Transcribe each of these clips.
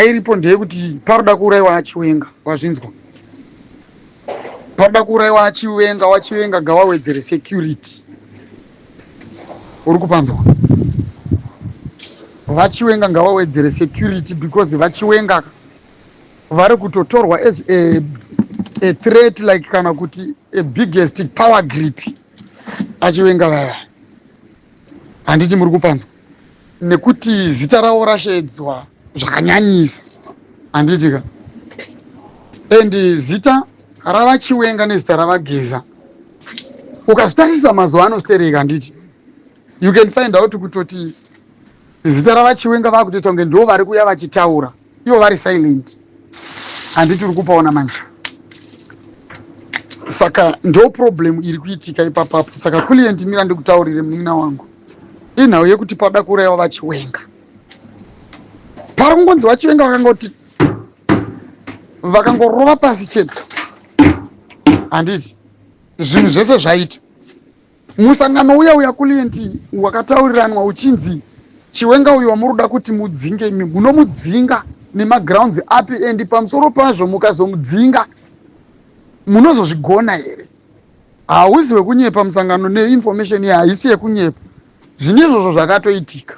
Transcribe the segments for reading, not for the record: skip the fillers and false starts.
iripo ndeyekuti paroda kuurayiwa achiwenga, wazvinzwa? Paroda kuurayiwa achiwenga, wachiwenga ngawawedzere security. Uri kupanzwa? Vachiwenga ngawawedzere security because vachiwenga vari kutotorwa as a threat, like kana kuti a biggest power grip. Achiwenga vaya, handiti muri kupanzwa? Nekuti zita ravo rashedzwa zvakanyanyisa, handiti ka? And zita ravachiwenga nezita ravageza ukazvitarisa mazuva anostereka, handiti? You can find out kutoti zita ravachiwenga vakutoita kunge ndo vari kuya vachitaura, ivo vari silent. Handiti uri kupaona manje? Saka ndo problem iri kuitika ipapapo. Saka Kuliend mira ndikutaurire munina wangu, inhau yekuti pada kuurayiwa vachiwenga. Paringonzi vachiwenga vakangoti vakangorova pasi chete, handiti zvinhu zvese zvaita. Musangano uya Kuliend wakatauriranwa uchinzi chiwenga uyu wamuruda kuti mudzinge, imi munomudzinga nemagrounds api? Endi pamusoro pazvo mukazomudzinga munozozvigona here? Hausi wekunyepa musangano, neinformation iyi haisi yekunyepa. Zvine izvozvo zvakatoitika.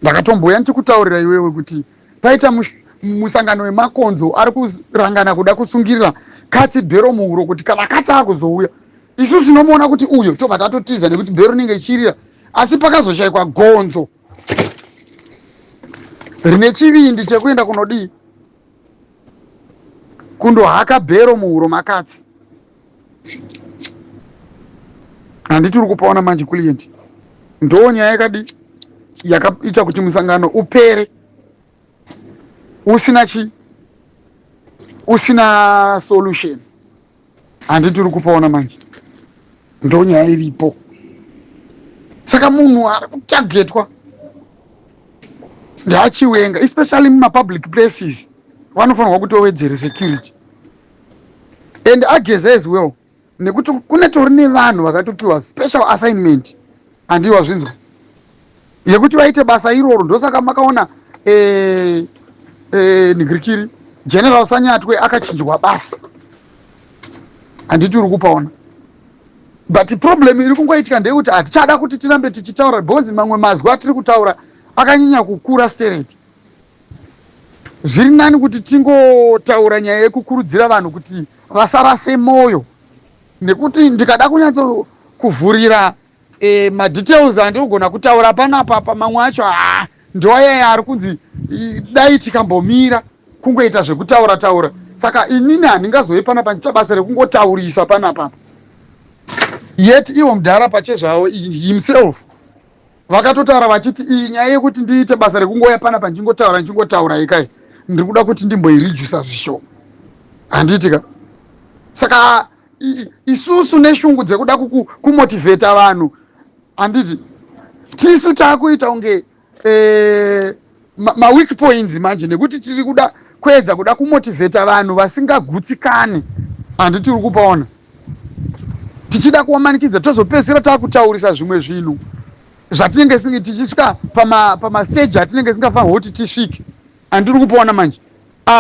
Ndakatomboya ndichikutaurira iwewe kuti paita musangano wemakonzo ari kurangana kuda kusungirira Katsi Bhero muhuro kuti kana Katsi akuzouya isu tinomuona kuti uyo tobva tatotiza nekuti Bhero inenge ichirira, asi pakazoshayikwa gonzo rine chivindi chekuenda kunodii, kundohaka Bhero muhuro maKatsi. Handiti uri kupaona manje Kuliend? Ndo nyaya yakadii yakaita kuti musangano upere usina solution. Handiti uri kupaona manje? Ndo nyaya iripo. Saka munhu ari kutagetwa ndeachiwenga, especially mumapublic places, vanofanirwa kutowedzere security and ageze as well, nekuti kune tori nevanhu vakatopiwa special assignment, handiwa zvinzwa, yekuti vaite basa iroro. Ndosaka makaona Nigirikiri General Sanyatwe akachinjwa basa, handiti uri kupaona? But problem iri kungoitika ndeyekuti hatichada kuti tirambe tichitaura, because mamwe mazwi atiri kutaura akanyanya kukura stereki. Zviri nani kuti tingotaura nyaya yekukurudzira vanhu kuti vasarase moyo, nekuti ndikada kunyatso kuvhurira madetails andinogona kutaura panapa, mamwe acho ndoyaya ari kunzi dai tikambomira kungoita zvekutaura taura. Saka inini handingazove panapa ndiita basa rekungotaurisa panapa. Yet iwo mudhara pachezvavo himself vakatotaura vachiti iyi nyaya yekuti ndiite basa rekungoya panapa ndichingotaura ikai, ndiri kuda kuti ndimboirijusa zvishoma, handiti ka? Saka isusu neshungu dzekuda kumotivheta vanhu, handiti tisu taakuita unge maweak points manje, nekuti tiri kuda kuedza kuda kumotivheta vanhu vasingagutsikane. Handiti uri kupaona? Tichida kuwamanikidza tozopedzisira taakutaurisa zvimwe zvinhu zvatinenge tichisvika pamastage atinenge singafanirwa kuti tisvike. Handiri kupaona manje?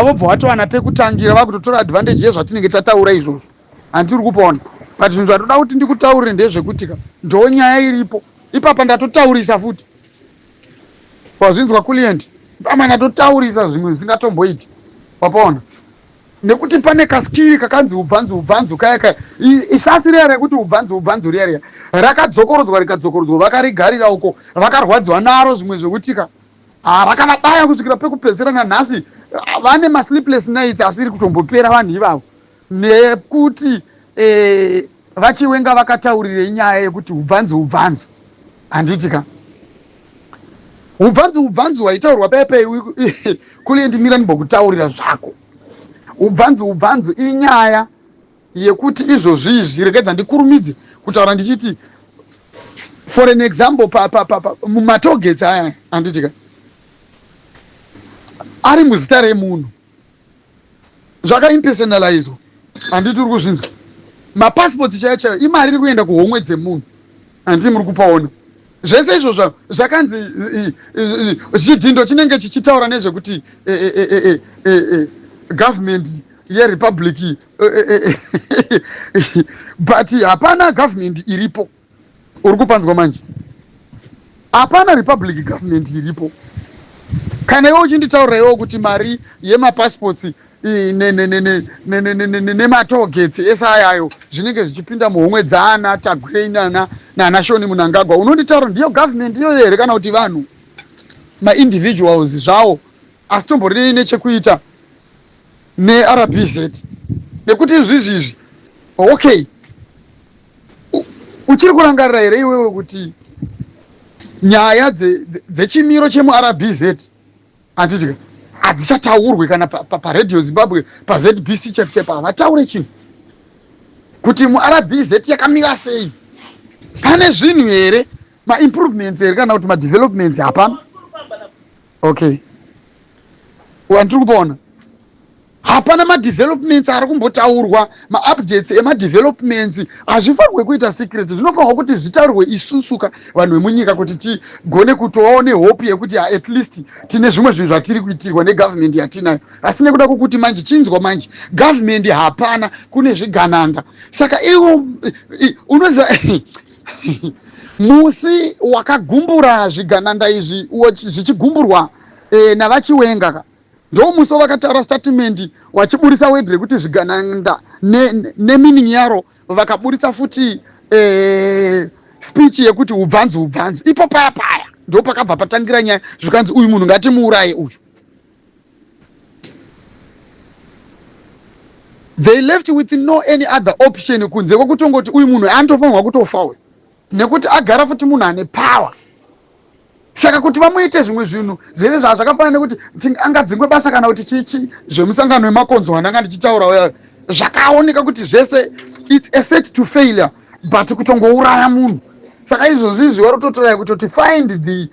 Vobva vatowana pekutangira vakutotora advantage yezvatinenge tataura izvozvo. Handiri kupaona? But zvinhu zvatoda kuti ndikutaurire ndezvekuti ndo nyaya iripo. Ipapa ndatotaurisa futi, wazvinzwa Kuliend? Ipapa ndatotaurisa zvimwe zvisingatomboiti, wapaona? Nekuti pane kaskiri kakanzi ubvanzu kaya isasi riya rekuti ubvanzu riya rakadzokorodzwa rikadzokorodzwa, vakarigarira uko, vakarwadziwa naro zvimwe zvekutika vakavadaya kusvikira pekupedzisira nanhasi vane masleepless nights asiri kutombopera vanhu ivavo, nekuti vachiwenga vakataurire inyaya yekuti ubvanzu. Handiti ka? Ubvanzu waitaurwa pepe Kuliend mira ndimbokutaurira zvako. Ubvanzu inyaya yekuti izvozvizvi rekedza ndikurumidze kutaura ndichiti, for an example, mumatogets aya, handiti ka, ari muzita remunhu zvakaimpersonalizwa, handiti uri kuzvinzwa? Mapassports chaiyo imari iri kuenda kuhomwe dzemunhu, handiti muri kupaona? zvese izvozvo zvakanzi chidhindo chinenge chichitaura nezvekuti government yerepublic but hapana government iripo. Uri kupanzwa manje? Hapana republic government iripo. Kana iwe uchinditaurira iwo kuti mari yemapassports nematogetsi ese ayayo zvinenge zvichipinda muhomwe dzaana Tagwei nana Shoni Munangagwa, unonditaura ndiyo government iyoyo here kana kuti vanhu maindividuals zvavo asi tomborine nechekuita neRBZ? Nekuti izvizvi okay, uchiri kurangarira here iwewe kuti nyaya dzechimiro chemuRBZ handiti hadzichataurwe kana paRadio Zimbabwe paZBC chapchapa havataure chinhu kuti muRBZ yakamira sei, pane zvinhu here, maimprovements here kana kuti madevelopments? Hapana. Okay, wandiri kupaona hapana madevelopments ari kumbotaurwa. Maupdates emadevelopments hazvifanirwe kuita secret, zvinofanirwa kuti zvitaurwe isusuka vanhu vemunyika kuti tigone kutovawo nehope yekuti at least tine zvimwe zvinhu zvatiri kuitirwa negovernment yatinayo. Asi nekuda kwokuti manje chinzwa manje government hapana, kune zvigananga. Saka iwo unoziva musi wakagumbura zvigananda izvi zvichigumburwa navachiwenga ndo musi vakataura statement wachiburisa wedhi rekuti zvigananda nemining yaro, vakaburisa futi speech yekuti ubvanzu. Ipo paya ndo pakabva patangira nyaya zvikanzi uyu munhu ngatimuuraye uyu. They left with no any other option kunze kwekutongoti uyu munhu anotofanirwa kutofawe nekuti agara futi munhu ane power. Saka kuti vamuite zvimwe zvinhu zvese zvakafanana nekuti angadzingwe basa kana kuti chichi zvemusangano wemakonzo wandanga ndichitaura zvakaoneka kuti zvese it's a set to failure, but kutongouraya munhu. Saka izvozvi varototorai kutoti find the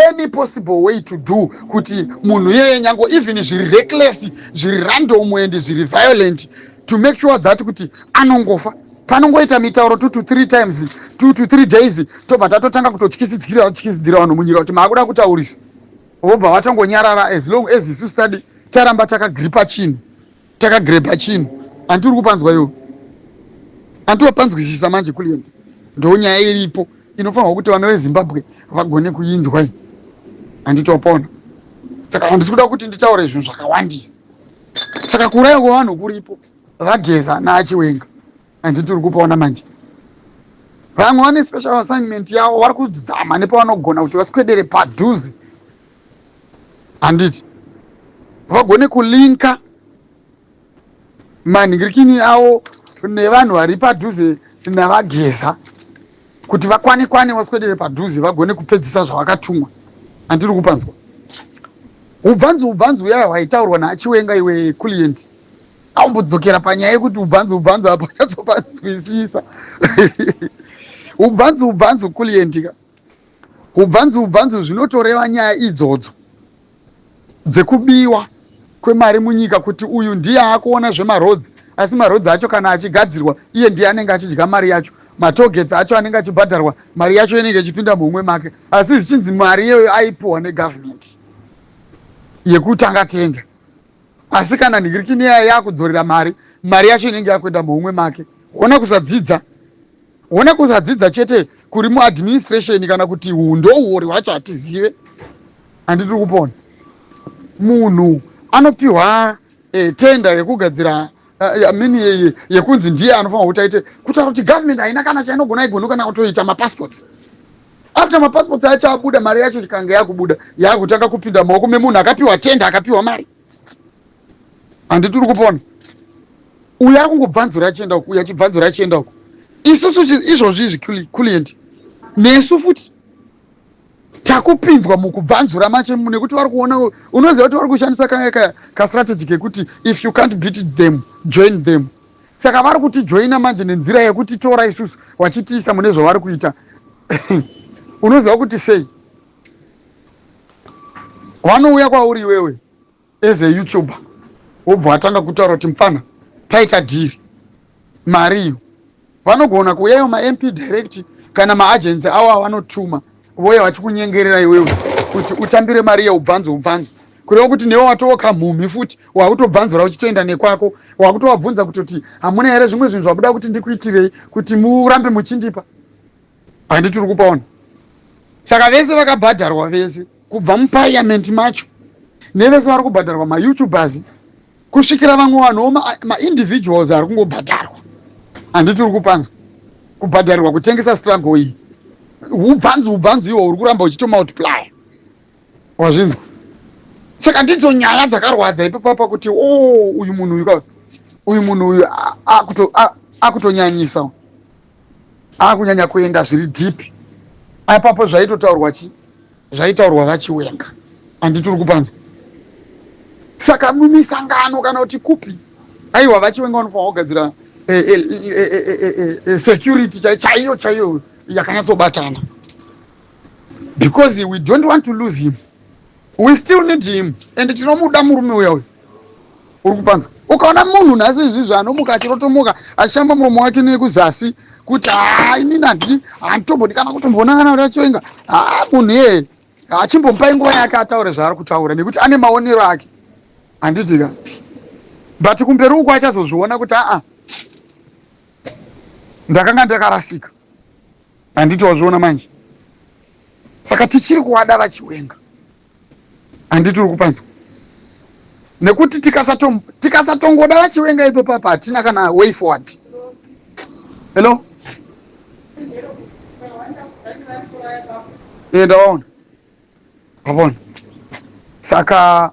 any possible way to do kuti munhu yeye nyango even zviri reckless, zviri random and zviri violent, to make sure that kuti anongofa. Panongoita mitauro 2 to 3 times 2 to 3 days tobva tatotanga kutotyisidzira vanhu munyika kuti maakuda kutaurisa, vobva vatongonyarara as long as isu study taramba takagripa chinhu. Handiri kupanzwa iwo, handiopanzwisisa manje kulienda. Ndo nyaya iripo inofanirwa kuti vana veZimbabwe vagone kuinzwa. Handitopona. Saka handisi kuda kuti nditaure zvinhu zvakawandisa. Saka kuuraya kwevanhu kuripo, vageza naachiwenga. Handiti uri kupaona manje vamwe vane special assignment yavo vari kuzama nepavanogona kuti vaswedere padhuze. Handiti vagone kulinka manhingirikini avo nevanhu vari padhuze navageza kuti vakwane vaswedere padhuze vagone kupedzisa zvavakatumwa. Handiri kupanzwa ubvanzu yayo haitaurwa naachiwenga iwe client. Aumbodzokera panyaya yekuti ubvanzu apo akatsopanzwisisa. ubvanzu kuliendika. Ubvanzu zvinotoreva nyaya idzodzo dzekubiwa kwemari munyika, kuti uyu ndiye akuona zvemarodzi asi marodzi acho kana achigadzirwa iye ndiye anenge achidya mari yacho, matogets acho anenge achibhadharwa mari yacho inenge ichipinda muhumwe make, asi zvichinzi mari iyoyo aipiwa negovernment yekutanga tenda. Asi kana nhingirikini yaya yakudzorera mari yacho inenge yakuenda muhumwe make. Ona kusadzidza chete kuri muadministration kana kuti ndo uori hwacho hatizive. Handitiri kupona. Munhu anopiwa tenda yekugadzira yekunzi ndiye anofanirwa kuti aite, kutaura kuti government haina kana chainogona igonu kana kutoita mapassports. After mapassports acho abuda, mari yacho chikanga yakubuda, yakutanga kupinda maoko memunhu akapiwa tenda akapiwa mari. Handitiri kupona. Uyu ari kungobvanzura achienda uku, uyu achibvanzura achienda uku. Isusu izvozvi izvi client nesu futi takupinzwa mukubvanzura macho nekuti vari kuona, unoziva kuti vari kushandisa kastrategy kekuti if you can't beat them join them. Saka vari kuti joina manje nenzira yekuti tora isusu wachitiisa mune zvavari kuita. Unoziva kuti sei vanouya kwauri iwewe as a YouTuber wobva watanga kutaura kuti mfana paita dhiri mari iyo, vanogona kuuyayo maMP direct kana maagency avo avanotuma voya vachikunyengerera iwewe kuti utambire mari yeubvanzo kureva kuti newe watova kamhumhi futi wakutobvanzura uchitoenda nekwako, wakutovabvunza kutoti hamuna here zvimwe zvinhu zvakuda kuti ndikuitirei kuti murambe muchindipa. Handiti uri kupaona. Saka vese vakabhadharwa vese kubva mupariamendi macho nevese vari kubhadharwa mayoutubers kusvikira vamwe vanhuwo maindividuals ari kungobhadharwa. Handiti uri kupanzwa kubhadharirwa kutengesa struggle iyi. Ubvanzi iwo uri kuramba uchitomultiply. Wazvinzwa? Saka ndidzo nyaya dzakarwadza ipapapa kuti uyu munhu uyu akutonyanyisa, akunyanya kuenda zviri deep. Apapo zvaitaurwa vachiwenga. Handiti uri kupanzwa. Saka mumisangano kana kuti kupi, aiwa vachiwenga vanofanira kugadzira security chaiyo yakanyatsobatana, because we don't want to lose him. We still need him, and tinomuda murume uya uyu. Uri kupanzwa. Ukaona munhu nhasi izvizvi anomuka achirotomuka achishamba muromo wake nekuzasi kuti inini handitombodi kana kutombonangana kuti achiwenga, munhu yeye achimbompai nguva yake ataure zvaari kutaura nekuti ane maonero ake. Handitika, but kumberi uko achazozviona kuti ndakanga ndakarasika. Handiti wazviona manje. Saka tichiri kuwada vachiwenga. Handiti uri kupanzwa. Nekuti tikasatongoda vachiwenga ipo papa hatina kana way forward. Hello? Ndawaona. Wabona. Saka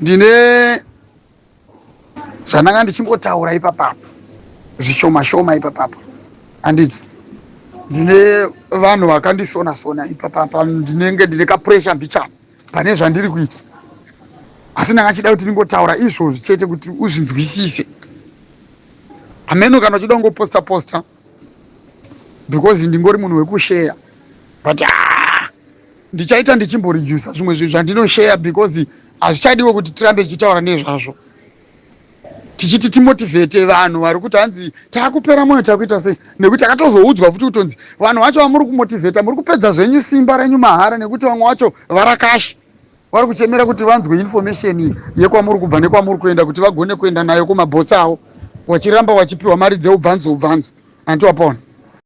ndine zvananga ndichimbotaura ipapapa zvishoma ipapapa. Handiti ndine vanhu vakandisona ipapapa, ndinenge ndine kapressure mbichana pane zvandiri kuita, asi ndanga chida kuti ndingotaura izvozvi chete kuti uzvinzwisise. Hameno kana uchida kungoposta because ndingori munhu wekushare, but ndichaita ndichimboredusa zvimwe zvinhu zvandinoshare because hazvichadiwe kuti tirambe tichitaura nezvazvo tichiti timotivhete vanhu vari kuti hanzi taakupera moyo takuita sei, nekuti akatozoudzwa futi kutonzi vanhu vacho vamuri kumotivheta muri kupedza zvenyu simba renyu mahara, nekuti vamwe vacho varakasha vari kuchemera kuti vanzwe information yekwamuri kubva nekwamuri kuenda kuti vagone kuenda nayo kumabhosi avo, vachiramba vachipiwa mari dzeubvanzo. Handiti wapaona.